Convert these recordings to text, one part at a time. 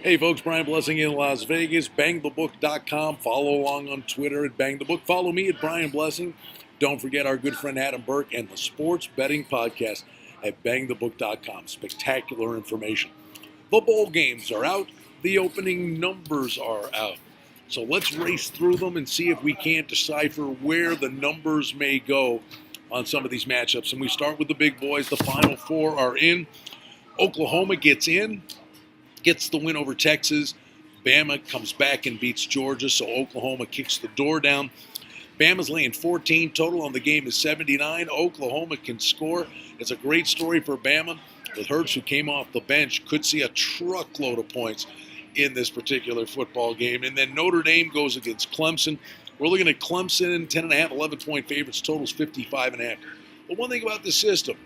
Hey folks, Brian Blessing in Las Vegas, BangTheBook.com. Follow along on Twitter at BangTheBook. Follow me at Brian Blessing. Don't forget our good friend Adam Burke and the Sports Betting Podcast at BangTheBook.com. Spectacular information. The bowl games are out. The opening numbers are out. So let's race through them and see if we can't decipher where the numbers may go on some of these matchups. And we start with the big boys. The Final Four are in. Oklahoma gets in. Gets the win over Texas. Bama comes back and beats Georgia, so Oklahoma kicks the door down. Bama's laying 14. Total on the game is 79. Oklahoma can score. It's a great story for Bama. With Hurts, who came off the bench, could see a truckload of points in this particular football game. And then Notre Dame goes against Clemson. We're looking at Clemson, 10.5, 11-point favorites. Total's 55.5. But one thing about this system,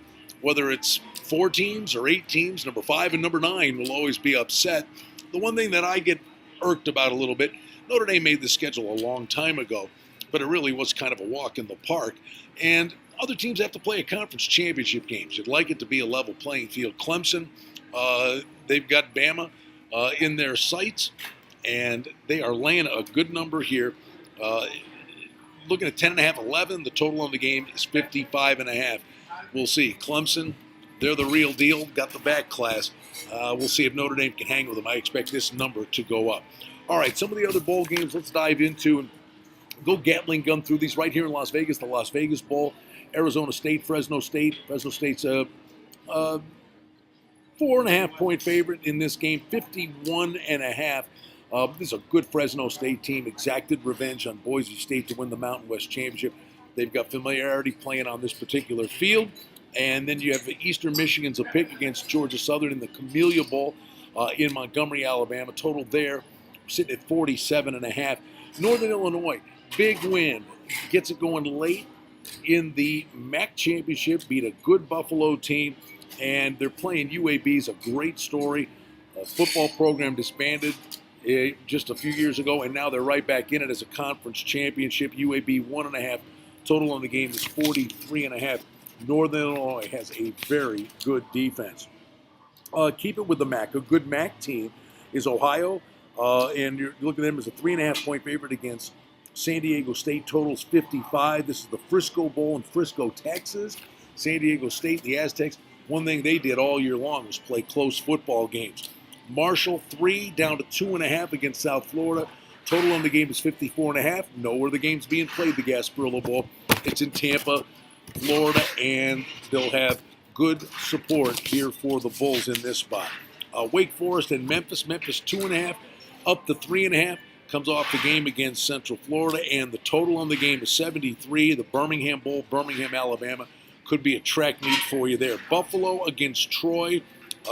whether it's 4 teams or 8 teams, number 5 and number 9 will always be upset. The one thing that I get irked about a little bit, Notre Dame made the schedule a long time ago, but it really was kind of a walk in the park. And other teams have to play a conference championship games. You'd like it to be a level playing field. Clemson, they've got Bama in their sights, and they are laying a good number here. Looking at 10.5, 11, the total on the game is 55.5. We'll see. Clemson, they're the real deal. Got the back class. We'll see if Notre Dame can hang with them. I expect this number to go up. All right, some of the other bowl games let's dive into and go Gatling gun through these right here in Las Vegas. The Las Vegas Bowl, Arizona State, Fresno State. Fresno State's a 4.5-point favorite in this game, 51.5. This is a good Fresno State team. Exacted revenge on Boise State to win the Mountain West Championship. They've got familiarity playing on this particular field. And then you have Eastern Michigan's a pick against Georgia Southern in the Camellia Bowl in Montgomery, Alabama. Total there sitting at 47.5. Northern Illinois, big win. Gets it going late in the MAC Championship. Beat a good Buffalo team. And they're playing UAB's a great story. A football program disbanded just a few years ago, and now they're right back in it as a conference championship. UAB 1.5. Total on the game is 43.5. Northern Illinois has a very good defense. Keep it with the MAC. A good MAC team is Ohio, and you're looking at them as a 3.5-point favorite against San Diego State. Totals 55. This is the Frisco Bowl in Frisco, Texas. San Diego State, the Aztecs, one thing they did all year long was play close football games. Marshall 3 down to 2.5 against South Florida. Total on the game is 54.5. Know where the game's being played, the Gasparilla Bowl. It's in Tampa, Florida, and they'll have good support here for the Bulls in this spot. Wake Forest and Memphis. Memphis 2.5 up to 3.5. Comes off the game against Central Florida, and the total on the game is 73. The Birmingham Bowl, Birmingham, Alabama, could be a track meet for you there. Buffalo against Troy.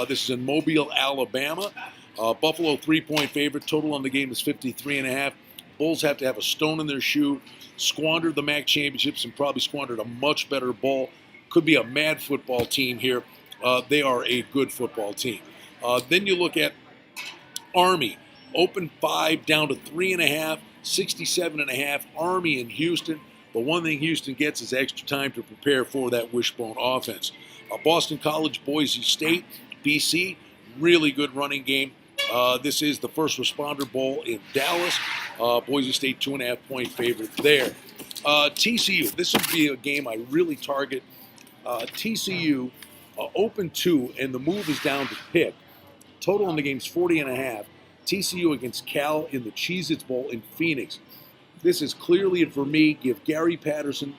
This is in Mobile, Alabama. Buffalo 3-point favorite. Total on the game is 53.5. Bulls have to have a stone in their shoe. Squandered the MAC championships and probably squandered a much better bowl. Could be a mad football team here. They are a good football team. Then you look at Army. Open 5 down to 3.5. 67.5. Army in Houston. The one thing Houston gets is extra time to prepare for that wishbone offense. Boston College, Boise State, BC, really good running game. This is the First Responder Bowl in Dallas. Boise State 2.5-point favorite there. TCU, this would be a game I really target. TCU open 2, and the move is down to pick. Total on the game is 40.5. TCU against Cal in the Cheez-Its Bowl in Phoenix. This is clearly it for me. Give Gary Patterson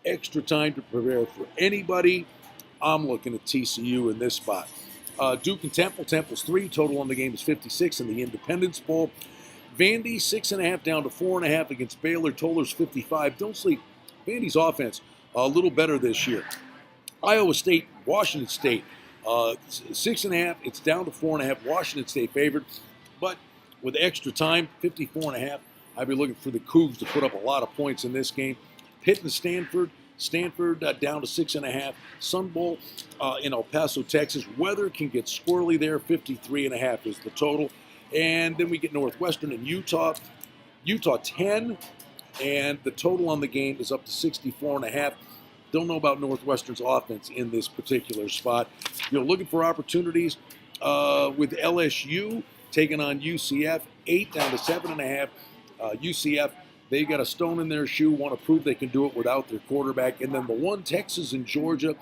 extra time to prepare for anybody. I'm looking at TCU in this spot. Duke and Temple. Temple's 3. Total on the game is 56 in the Independence Bowl. Vandy 6.5 down to 4.5 against Baylor. Total's 55. Don't sleep. Vandy's offense a little better this year. Iowa State, Washington State. 6.5. It's down to 4.5. Washington State favored. But with extra time, 54.5. I'd be looking for the Cougs to put up a lot of points in this game. Pitt and Stanford. Stanford down to 6.5. Sun Bowl in El Paso, Texas. Weather can get squirrely there. 53.5 is the total. And then we get Northwestern and Utah. Utah 10. And the total on the game is up to 64.5. Don't know about Northwestern's offense in this particular spot. Looking for opportunities with LSU. taking on UCF, 8 down to 7.5. UCF, they got a stone in their shoe, want to prove they can do it without their quarterback. And then the one, Texas and Georgia.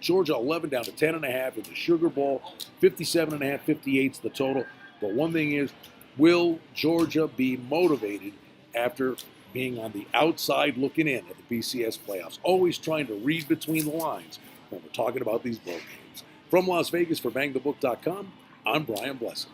Georgia 11 down to 10.5 in the Sugar Bowl, 57.5, 58's the total. But one thing is, will Georgia be motivated after being on the outside looking in at the BCS playoffs? Always trying to read between the lines when we're talking about these bowl games. From Las Vegas for BangTheBook.com, I'm Brian Blessing.